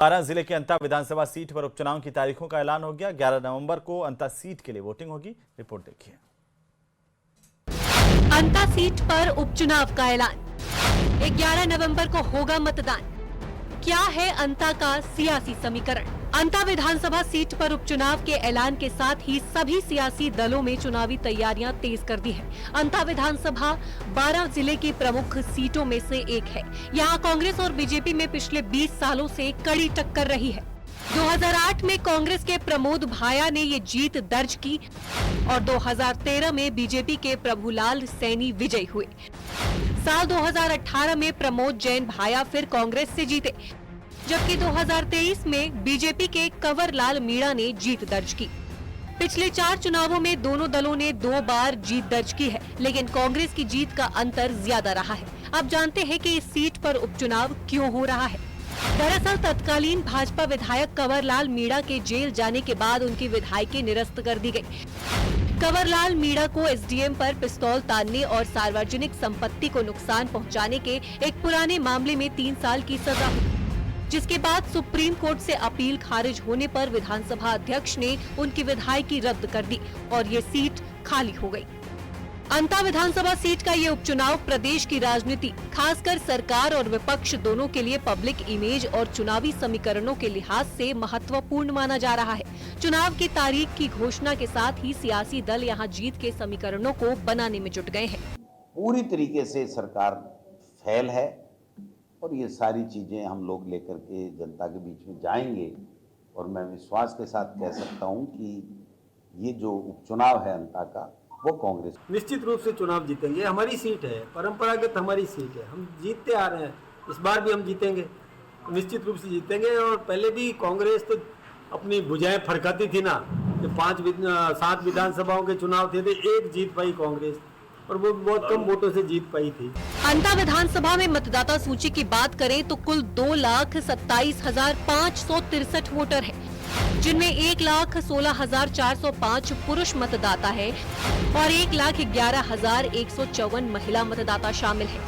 बारां जिले के अंता विधानसभा सीट पर उपचुनाव की तारीखों का ऐलान हो गया। 11 नवंबर को अंता सीट के लिए वोटिंग होगी। रिपोर्ट देखिए। अंता सीट पर उपचुनाव का ऐलान। 11 नवंबर को होगा मतदान। क्या है अंता का सियासी समीकरण? अंता विधानसभा सीट पर उपचुनाव के ऐलान के साथ ही सभी सियासी दलों में चुनावी तैयारियां तेज कर दी है। अंता विधानसभा बारां जिले की प्रमुख सीटों में से एक है। यहां कांग्रेस और बीजेपी में पिछले 20 सालों से कड़ी टक्कर रही है। 2008 में कांग्रेस के प्रमोद भाया ने ये जीत दर्ज की और 2013 में बीजेपी के प्रभुलाल सैनी विजयी हुए। साल 2018 में प्रमोद जैन भाया फिर कांग्रेस से जीते, जबकि 2023 में बीजेपी के कंवरलाल मीणा ने जीत दर्ज की। पिछले 4 चुनावों में दोनों दलों ने 2 बार जीत दर्ज की है, लेकिन कांग्रेस की जीत का अंतर ज्यादा रहा है। अब जानते हैं कि इस सीट पर उपचुनाव क्यों हो रहा है। दरअसल तत्कालीन भाजपा विधायक कंवरलाल मीणा के जेल जाने के बाद उनकी विधायकी निरस्त कर दी गई। कंवरलाल मीणा को एसडीएम पर पिस्तौल तानने और सार्वजनिक संपत्ति को नुकसान पहुंचाने के एक पुराने मामले में 3 साल की सजा हुई, जिसके बाद सुप्रीम कोर्ट से अपील खारिज होने पर विधानसभा अध्यक्ष ने उनकी विधायकी रद्द कर दी और ये सीट खाली हो गई। अंता विधानसभा सीट का ये उपचुनाव प्रदेश की राजनीति, खासकर सरकार और विपक्ष दोनों के लिए पब्लिक इमेज और चुनावी समीकरणों के लिहाज से महत्वपूर्ण माना जा रहा है। चुनाव की तारीख की घोषणा के साथ ही सियासी दल यहां जीत के समीकरणों को बनाने में जुट गए हैं। पूरी तरीके से सरकार फेल है और ये सारी चीजें हम लोग लेकर के जनता के बीच में जाएंगे और मैं विश्वास के साथ कह सकता हूं कि ये जो उपचुनाव है अंता का, वो कांग्रेस निश्चित रूप से चुनाव जीतेंगे। हमारी सीट है, परंपरागत हमारी सीट है, हम जीतते आ रहे हैं, इस बार भी हम जीतेंगे, निश्चित रूप से जीतेंगे। और पहले भी कांग्रेस तो अपनी भुजाएं फड़काती थी ना, जो 7 विधानसभाओं के चुनाव थे, एक जीत पाई कांग्रेस और वो बहुत कम वोटों से जीत पाई थी। अंता विधानसभा में मतदाता सूची की बात करें तो कुल 2,27,563 वोटर हैं, जिनमें 1,16,405 पुरुष मतदाता है और 1,11,154 महिला मतदाता शामिल है।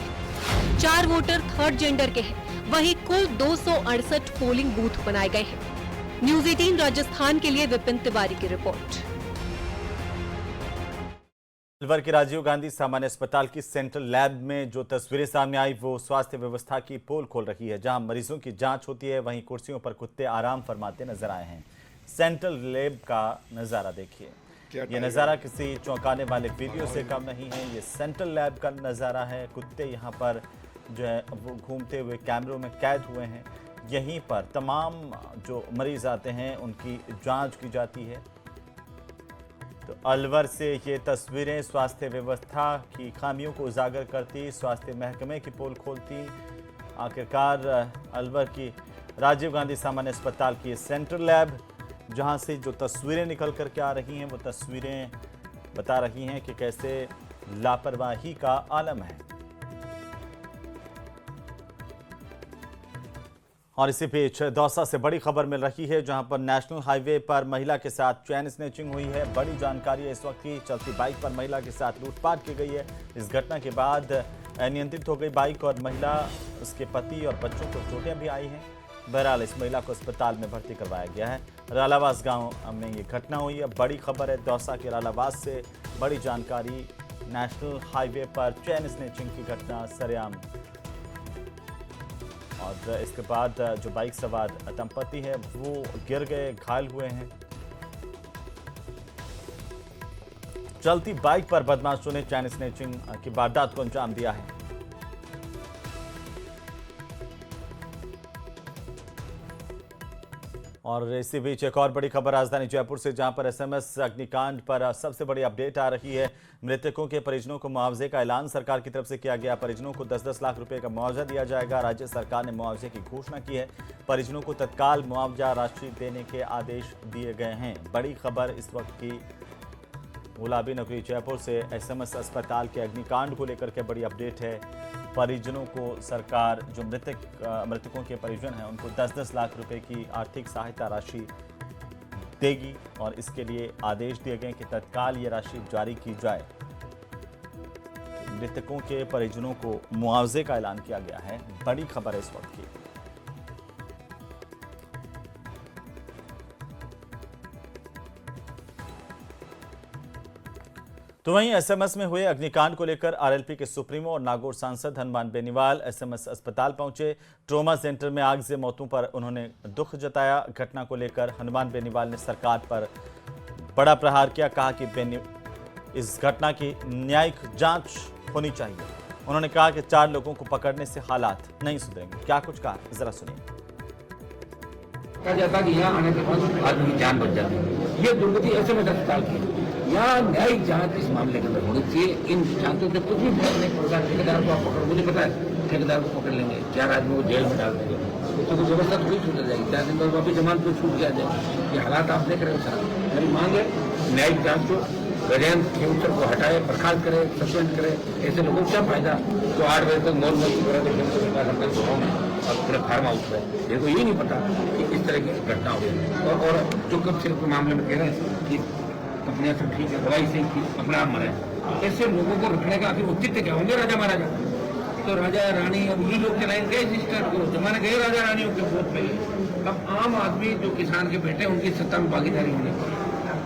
4 वोटर थर्ड जेंडर के हैं। वहीं कुल 268 पोलिंग बूथ बनाए गए हैं। न्यूज़ 18 राजस्थान के लिए विपिन तिवारी की रिपोर्ट। अलवर के राजीव गांधी सामान्य अस्पताल की सेंट्रल लैब में जो तस्वीरें सामने आई वो स्वास्थ्य व्यवस्था की पोल खोल रही है। जहां मरीजों की जांच होती है, वहीं कुर्सियों पर कुत्ते आराम फरमाते नजर आए हैं। सेंट्रल लैब का नजारा देखिए। ये नजारा किसी चौंकाने वाले वीडियो से कम नहीं है। ये सेंट्रल लैब का नजारा है। कुत्ते यहाँ पर जो है वो घूमते हुए कैमरों में कैद हुए हैं। यहीं पर तमाम जो मरीज आते हैं उनकी जांच की जाती है। तो अलवर से ये तस्वीरें स्वास्थ्य व्यवस्था की खामियों को उजागर करती, स्वास्थ्य महकमे की पोल खोलती। आखिरकार अलवर की राजीव गांधी सामान्य अस्पताल की सेंट्रल लैब, जहां से जो तस्वीरें निकल कर के आ रही हैं वो तस्वीरें बता रही हैं कि कैसे लापरवाही का आलम है। और इसी बीच दौसा से बड़ी खबर मिल रही है, जहां पर नेशनल हाईवे पर महिला के साथ चैन स्नैचिंग हुई है। बड़ी जानकारी है इस वक्त की। चलती बाइक पर महिला के साथ लूटपाट की गई है। इस घटना के बाद अनियंत्रित हो गई बाइक और महिला, उसके पति और बच्चों को चोटें भी आई हैं। बहरहाल इस महिला को अस्पताल में भर्ती करवाया गया है। रालावास गांव में ये घटना हुई है। बड़ी खबर है दौसा के रालावास से। बड़ी जानकारी, नेशनल हाईवे पर चैन स्नैचिंग की घटना सरेआम। और इसके बाद जो बाइक सवार दंपति है वो गिर गए, घायल हुए हैं। चलती बाइक पर बदमाशों ने चैन स्नैचिंग की वारदात को अंजाम दिया है। और इसी बीच एक और बड़ी खबर राजधानी जयपुर से, जहां पर एसएमएस अग्निकांड पर सबसे बड़ी अपडेट आ रही है। मृतकों के परिजनों को मुआवजे का ऐलान सरकार की तरफ से किया गया। परिजनों को 10-10 लाख रुपए का मुआवजा दिया जाएगा। राज्य सरकार ने मुआवजे की घोषणा की है। परिजनों को तत्काल मुआवजा राशि देने के आदेश दिए गए हैं। बड़ी खबर इस वक्त की गुलाबी नगरी जयपुर से एसएमएस अस्पताल के अग्निकांड को लेकर के बड़ी अपडेट है। परिजनों को सरकार, जो मृतकों के परिजन हैं, उनको 10-10 लाख रुपए की आर्थिक सहायता राशि देगी और इसके लिए आदेश दिए गए कि तत्काल ये राशि जारी की जाए। मृतकों के परिजनों को मुआवजे का ऐलान किया गया है। बड़ी खबर है इस वक्त की। तो वहीं एसएमएस में हुए अग्निकांड को लेकर आरएलपी के सुप्रीमो और नागौर सांसद हनुमान बेनीवाल एसएमएस अस्पताल पहुंचे। ट्रॉमा सेंटर में आग से मौतों पर उन्होंने दुख जताया। घटना को लेकर हनुमान बेनीवाल ने सरकार पर बड़ा प्रहार किया। कहा कि इस घटना की न्यायिक जांच होनी चाहिए। उन्होंने कहा कि 4 लोगों को पकड़ने से हालात नहीं सुधरेंगे। क्या कुछ कहा, जरा सुनिए। कहा जाता कि यहाँ आने के बाद आदमी की जान बच जाती है। ये दुर्गति एसएमएस अस्पताल की यहाँ न्यायिक जांच इस मामले के अंदर होनी चाहिए। इन जांचों से कुछ भी फर्क नहीं पड़ता। ठेकेदार को आप पकड़, मुझे पता है ठेकेदार को पकड़ लेंगे, 4 आदमी को जेल में डाल देंगे, तो कोई व्यवस्था थोड़ी छूट जाएगी। 4 दिन बाद वापिस जमानत पर छूट किया जाए। ये हालात आप देख रहे हो सर। मेरी मांग है न्यायिक जांच को, गजेंद्र खेमचर को हटाए, बर्खास्त करे, सस्पेंड करे। ऐसे लोगों को क्या फायदा तो 8 बजे तक मौज मस्ती कर रहे थे और पूरे फार्म हाउस पे। इनको ये नहीं पता कि इस तरह की घटना हो। और जो कब सिर्फ के मामले में कह रहे हैं कि कंपनियां सब ठीक है, दवाई से अपना आप मरे, ऐसे लोगों को रखने का आखिर औचित्य क्या होंगे? राजा महाराजा तो राजा रानी अब ये लोग चलाएंगे सिस्टर को। जमाने गए राजा रानियों के वोट पे। अब आम आदमी जो किसान के बेटे उनकी सत्ता में भागीदारी होने पर,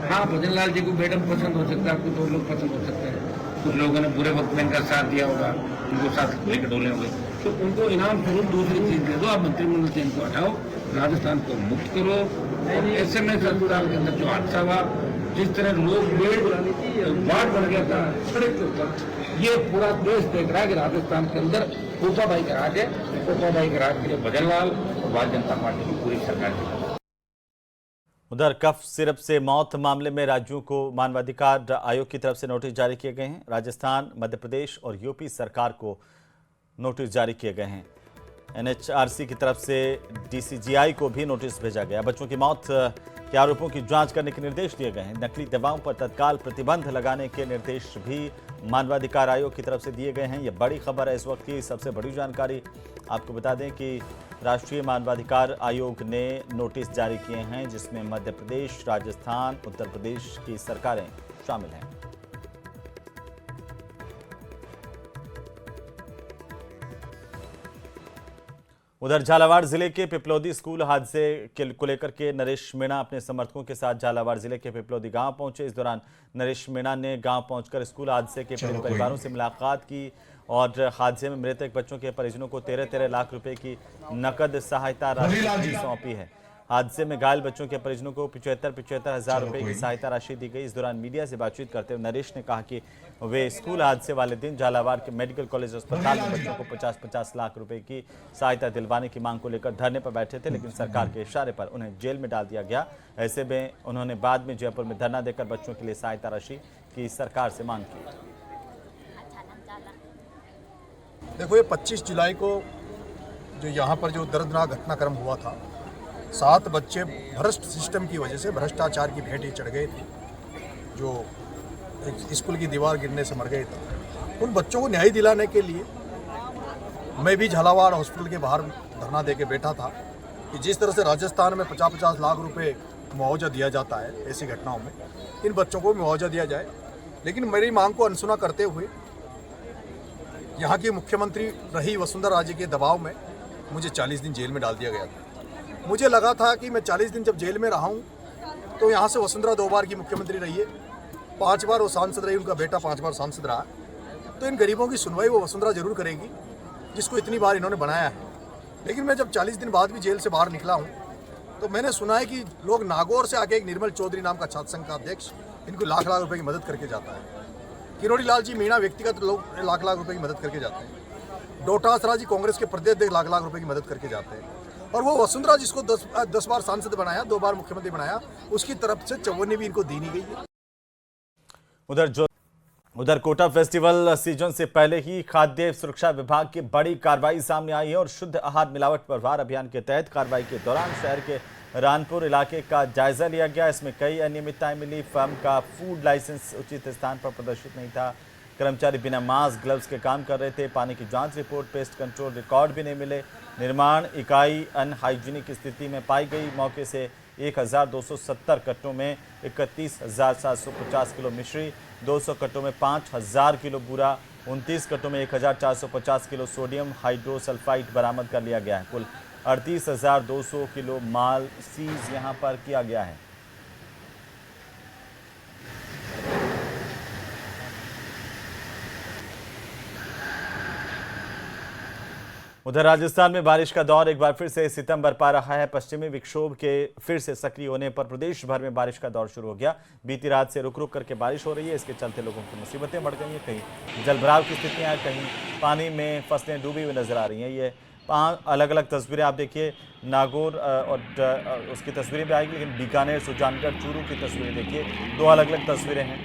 हाँ भजन लाल जी को मैडम पसंद हो सकता है, आपको 2 लोग पसंद हो सकते हैं, कुछ लोगों ने बुरे वक्त में इनका साथ दिया होगा, उनको साथ लेकर डोले होंगे, तो उनको इनाम स्वरूप दूसरी चीज दे दो। आप मंत्रिमंडल से इनको हटाओ, राजस्थान को मुक्त करो। और एसएमएस अस्पताल के अंदर जो हादसा हुआ, जिस तरह लोग बेड वार्ड बन गया था सड़क के ऊपर, ये पूरा देश देख रहा है कि राजस्थान के अंदर पोपाबाई का राज है। पोपाबाई के राज के लिए भजन लाल और भारतीय जनता पार्टी की पूरी सरकार की। उधर कफ सिरप से मौत मामले में राज्यों को मानवाधिकार आयोग की तरफ से नोटिस जारी किए गए हैं। राजस्थान, मध्य प्रदेश और यूपी सरकार को नोटिस जारी किए गए हैं। एनएचआरसी की तरफ से डीसीजीआई को भी नोटिस भेजा गया। बच्चों की मौत के आरोपों की जांच करने के निर्देश दिए गए हैं। नकली दवाओं पर तत्काल प्रतिबंध लगाने के निर्देश भी मानवाधिकार आयोग की तरफ से दिए गए हैं। यह बड़ी खबर है इस वक्त की। सबसे बड़ी जानकारी आपको बता दें कि राष्ट्रीय मानवाधिकार आयोग ने नोटिस जारी किए हैं, जिसमें मध्य प्रदेश, राजस्थान, उत्तर प्रदेश की सरकारें शामिल हैं। उधर झालावाड़ जिले के पिपलौदी स्कूल हादसे को लेकर के नरेश मीणा अपने समर्थकों के साथ झालावाड़ जिले के पिपलौदी गांव पहुंचे। इस दौरान नरेश मीणा ने गांव पहुंचकर स्कूल हादसे के पीड़ित परिवारों से मुलाकात की और हादसे में मृतक बच्चों के परिजनों को 13-13 लाख रुपए की नकद सहायता राशि सौंपी है। हादसे में घायल बच्चों के परिजनों को 75-75 हजार रुपए की सहायता राशि दी गई। इस दौरान मीडिया से बातचीत करते हुए नरेश ने कहा कि वे स्कूल हादसे वाले दिन झालावाड़ के मेडिकल कॉलेज अस्पताल में बच्चों को 50-50 लाख रुपए की सहायता दिलवाने की मांग को लेकर धरने पर बैठे थे, लेकिन सरकार के इशारे पर उन्हें जेल में डाल दिया गया। ऐसे में उन्होंने बाद में जयपुर में धरना देकर बच्चों के लिए सहायता राशि की सरकार से मांग की। देखो, ये 25 जुलाई को जो यहाँ पर जो दर्दनाक घटनाक्रम हुआ था, 7 बच्चे भ्रष्ट सिस्टम की वजह से, भ्रष्टाचार की भेंट चढ़ गए थे, जो एक स्कूल की दीवार गिरने से मर गए थे। उन बच्चों को न्याय दिलाने के लिए मैं भी झालावाड़ हॉस्पिटल के बाहर धरना दे के बैठा था कि जिस तरह से राजस्थान में 50-50 लाख रुपए मुआवजा दिया जाता है ऐसी घटनाओं में, इन बच्चों को मुआवजा दिया जाए। लेकिन मेरी मांग को अनसुना करते हुए यहाँ की मुख्यमंत्री रही वसुंधरा राजे के दबाव में मुझे 40 दिन जेल में डाल दिया गया था। मुझे लगा था कि मैं 40 दिन जब जेल में रहा हूँ तो यहाँ से वसुंधरा 2 बार की मुख्यमंत्री रही है, 5 बार वो सांसद रही, उनका बेटा 5 बार सांसद रहा, तो इन गरीबों की सुनवाई वो वसुंधरा जरूर करेगी जिसको इतनी बार इन्होंने बनाया है। लेकिन मैं जब 40 दिन बाद भी जेल से बाहर निकला हूँ तो मैंने सुना है कि लोग नागौर से आके एक निर्मल चौधरी नाम का छात्र संघ का अध्यक्ष इनको लाख लाख रुपए की मदद करके जाता है। किरोड़ी लाल जी मीणा व्यक्तिगत लोग लाख लाख रुपए की मदद करके जाते हैं। डोटासरा जी कांग्रेस के प्रदेश अध्यक्ष लाख लाख रुपए की मदद करके जाते हैं। और वो वसुंधरा जिसको 10 बार सांसद बनाया, 2 बार मुख्यमंत्री बनाया, उसकी तरफ से 54 भी इनको दी नहीं गई है। उधर कोटा फेस्टिवल सीजन से पहले ही खाद्य सुरक्षा विभाग की बड़ी कार्रवाई सामने आई है और शुद्ध आहार मिलावट पर वार अभियान के तहत कार्रवाई के दौरान शहर के रानपुर इलाके का जायजा लिया गया। इसमें कई अनियमितताएं मिली। फर्म का फूड लाइसेंस उचित स्थान पर प्रदर्शित नहीं था। कर्मचारी बिना मास्क ग्लव्स के काम कर रहे थे। पानी की जांच रिपोर्ट, पेस्ट कंट्रोल रिकॉर्ड भी नहीं मिले। निर्माण इकाई अनहाइजीनिक स्थिति में पाई गई। मौके से 1270 कट्टों में 31,750 किलो मिश्री, 200 कट्टों में 5,000 किलो बूरा, 29 कट्टों में 1,450 किलो सोडियम हाइड्रोसल्फाइड बरामद कर लिया गया है। कुल 38,200 किलो माल सीज यहां पर किया गया है। उधर राजस्थान में बारिश का दौर एक बार फिर से सितम बरपा रहा है। पश्चिमी विक्षोभ के फिर से सक्रिय होने पर प्रदेश भर में बारिश का दौर शुरू हो गया। बीती रात से रुक रुक करके बारिश हो रही है। इसके चलते लोगों की मुसीबतें बढ़ गई हैं। कहीं जलभराव की स्थितियां हैं, कहीं पानी में फसलें डूबी हुई नजर आ रही हैं। ये 5 अलग अलग तस्वीरें आप देखिए। नागौर और उसकी तस्वीरें भी आएगी, लेकिन बीकानेर, सुजानगढ़, चूरू की तस्वीरें देखिए। 2 अलग अलग तस्वीरें हैं।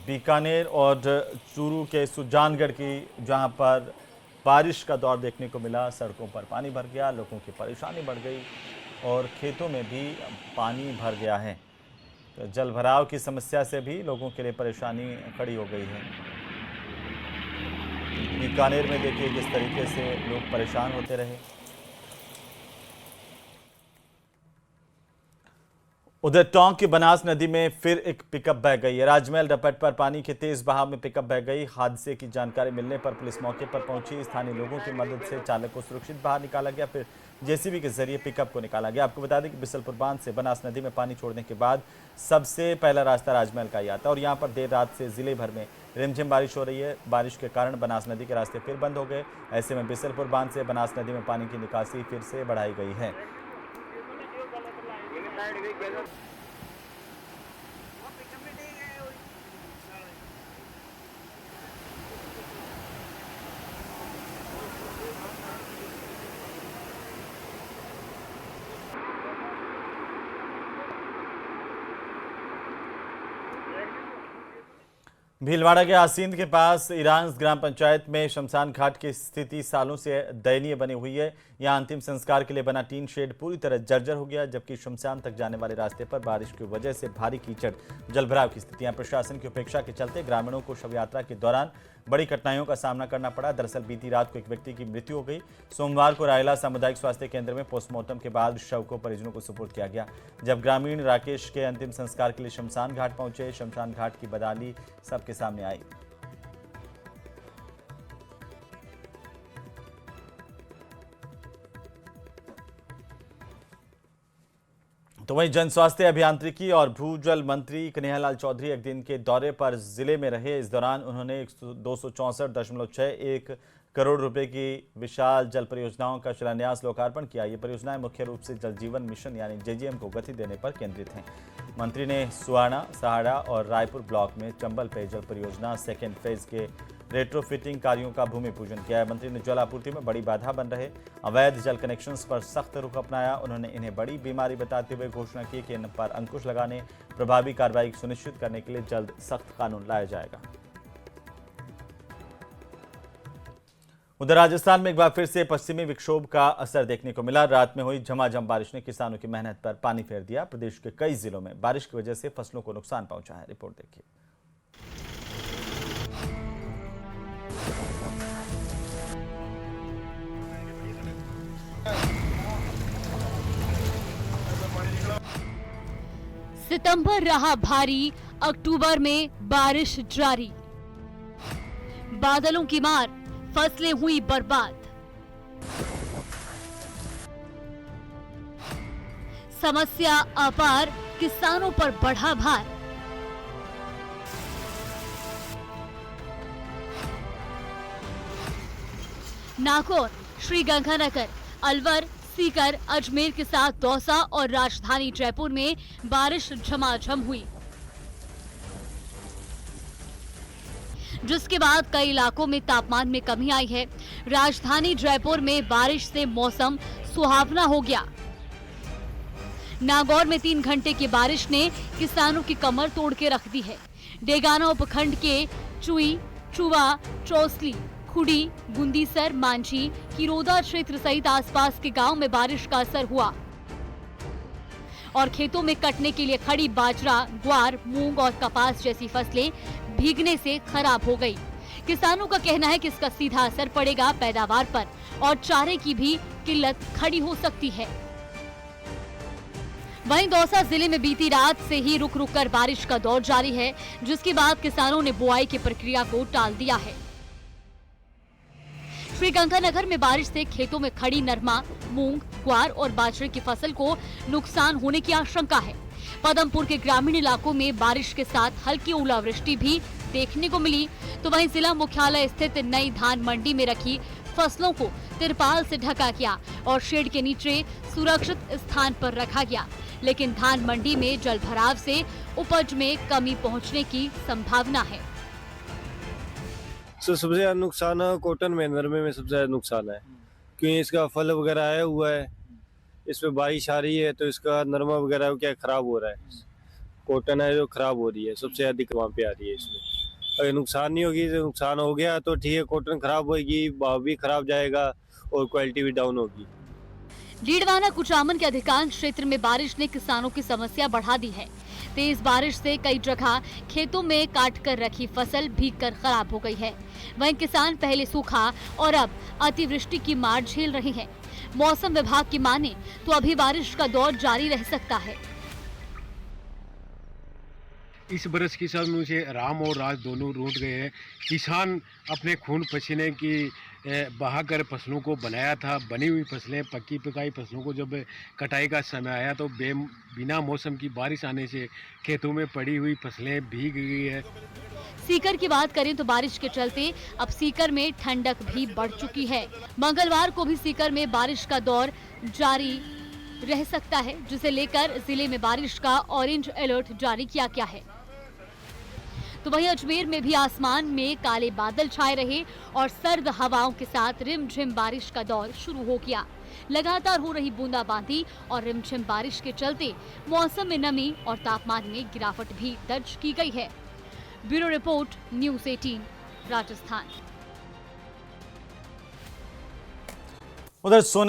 बीकानेर और चूरू के सुजानगढ़ की, जहां पर बारिश का दौर देखने को मिला। सड़कों पर पानी भर गया, लोगों की परेशानी बढ़ गई और खेतों में भी पानी भर गया है। तो जल भराव की समस्या से भी लोगों के लिए परेशानी खड़ी हो गई है। बीकानेर में देखिए किस तरीके से लोग परेशान होते रहे। उधर टोंक की बनास नदी में फिर एक पिकअप बह गई है। राजमहल रपट पर पानी के तेज बहाव में पिकअप बह गई। हादसे की जानकारी मिलने पर पुलिस मौके पर पहुंची। स्थानीय लोगों की मदद से चालक को सुरक्षित बाहर निकाला गया, फिर जेसीबी के जरिए पिकअप को निकाला गया। आपको बता दें कि बिसलपुर बांध से बनास नदी में पानी छोड़ने के बाद सबसे पहला रास्ता राजमहल का ही आता और यहाँ पर देर रात से जिले भर में रिमझिम बारिश हो रही है। बारिश के कारण बनास नदी के रास्ते फिर बंद हो गए। ऐसे में बिसलपुर बांध से बनास नदी में पानी की निकासी फिर से बढ़ाई गई है। भीलवाड़ा के आसींद के पास ईरान ग्राम पंचायत में शमशान घाट की स्थिति सालों से दयनीय बनी हुई है। यहां अंतिम संस्कार के लिए बना टीन शेड पूरी तरह जर्जर हो गया, जबकि शमशान तक जाने वाले रास्ते पर बारिश की वजह से भारी कीचड़, जलभराव की स्थितियां। प्रशासन की उपेक्षा के चलते ग्रामीणों को शव यात्रा के दौरान बड़ी कठिनाइयों का सामना करना पड़ा। दरअसल बीती रात को एक व्यक्ति की मृत्यु हो गई। सोमवार को रायला सामुदायिक स्वास्थ्य केंद्र में पोस्टमार्टम के बाद शव को परिजनों को सुपुर्द किया गया। जब ग्रामीण राकेश के अंतिम संस्कार के लिए शमशान घाट पहुंचे, शमशान घाट की बदहाली सबके सामने आई। तो वहीं जन स्वास्थ्य अभियांत्रिकी और भूजल मंत्री कन्हैयालाल चौधरी एक दिन के दौरे पर जिले में रहे। इस दौरान उन्होंने 264.61 करोड़ रुपए की विशाल जल परियोजनाओं का शिलान्यास, लोकार्पण किया। ये परियोजनाएं मुख्य रूप से जल जीवन मिशन यानी जेजीएम को गति देने पर केंद्रित हैं। मंत्री ने सुहाना, सहाड़ा और रायपुर ब्लॉक में चंबल पेयजल परियोजना सेकेंड फेज के रेट्रोफिटिंग कार्यों का भूमि पूजन किया है। मंत्री ने जल आपूर्ति में बड़ी बाधा बन रहे अवैध जल कनेक्शंस पर सख्त रुख अपनाया। उन्होंने इन्हें बड़ी बीमारी बताते हुए घोषणा की कि इन पर अंकुश लगाने, प्रभावी कार्रवाई सुनिश्चित करने के लिए जल्द सख्त कानून लाया जाएगा। उधर राजस्थान में एक बार फिर से पश्चिमी विक्षोभ का असर देखने को मिला। रात में हुई झमाझम बारिश ने किसानों की मेहनत पर पानी फेर दिया। प्रदेश के कई जिलों में बारिश की वजह से फसलों को नुकसान पहुंचा है। रिपोर्ट देखिए। सितंबर रहा भारी, अक्टूबर में बारिश जारी। बादलों की मार, फसलें हुई बर्बाद। समस्या अपार, किसानों पर बढ़ा भार। नागौर, श्रीगंगानगर, अलवर, सीकर, अजमेर के साथ दौसा और राजधानी जयपुर में बारिश झमाझम हुई, जिसके बाद कई इलाकों में तापमान में कमी आई है। राजधानी जयपुर में बारिश से मौसम सुहावना हो गया। नागौर में 3 घंटे की बारिश ने किसानों की कमर तोड़ के रख दी है। डेगाना उपखंड के चुई, चुवा, चौसली, खुड़ी, गुंदीसर, मांझी, किरोदा क्षेत्र सहित आसपास के गांव में बारिश का असर हुआ और खेतों में कटने के लिए खड़ी बाजरा, ग्वार, मूंग और कपास जैसी फसलें भीगने से खराब हो गई। किसानों का कहना है कि इसका सीधा असर पड़ेगा पैदावार पर और चारे की भी किल्लत खड़ी हो सकती है। वहीं दौसा जिले में बीती रात से ही रुक रुक कर बारिश का दौर जारी है, जिसके बाद किसानों ने बुआई की प्रक्रिया को टाल दिया है। श्रीगंगानगर में बारिश से खेतों में खड़ी नरमा, मूंग, ग्वार और बाजरे की फसल को नुकसान होने की आशंका है। पदमपुर के ग्रामीण इलाकों में बारिश के साथ हल्की ओलावृष्टि भी देखने को मिली, तो वहीं जिला मुख्यालय स्थित नई धान मंडी में रखी फसलों को तिरपाल से ढका गया और शेड के नीचे सुरक्षित स्थान पर रखा गया। लेकिन धान मंडी में जल भराव से उपज में कमी पहुंचने की संभावना है। सबसे ज्यादा नुकसान कॉटन में नरमे में सबसे ज्यादा नुकसान है, क्योंकि इसका फल वगैरह आया हुआ है, इसमें बारिश आ रही है तो इसका नरमा वगैरह क्या खराब हो रहा है। कॉटन है जो खराब हो रही है, सबसे अधिक वहाँ पे आ रही है। इसमें अगर नुकसान नहीं होगी, तो नुकसान हो गया तो ठीक है, कॉटन खराब होगी, भाव भी खराब जाएगा और क्वालिटी भी डाउन होगी। डीडवाना कुचामन के अधिकांश क्षेत्र में बारिश ने किसानों की समस्या बढ़ा दी है। तेज बारिश से कई जगह खेतों में काट कर रखी फसल भीगकर खराब हो गई है। वहीं किसान पहले सूखा और अब अतिवृष्टि की मार झेल रहे हैं। मौसम विभाग की माने तो अभी बारिश का दौर जारी रह सकता है। इस बरस किसानों से राम और राज दोनों रूठ गए हैं। किसान अपने खून पसीने की बहाकर फसलों को बनाया था। बनी हुई फसलें, पक्की पकाई फसलों को जब कटाई का समय आया तो बिना मौसम की बारिश आने से खेतों में पड़ी हुई फसलें भीग गई है। सीकर की बात करें तो बारिश के चलते अब सीकर में ठंडक भी बढ़ चुकी है। मंगलवार को भी सीकर में बारिश का दौर जारी रह सकता है, जिसे लेकर जिले में बारिश का ऑरेंज अलर्ट जारी किया गया है। तो वहीं अजमेर में भी आसमान में काले बादल छाए रहे और सर्द हवाओं के साथ रिमझिम बारिश का दौर शुरू हो गया। लगातार हो रही बूंदाबांदी और रिमझिम बारिश के चलते मौसम में नमी और तापमान में गिरावट भी दर्ज की गई है। Bureau report, news 18, Rajasthan. उधर सोने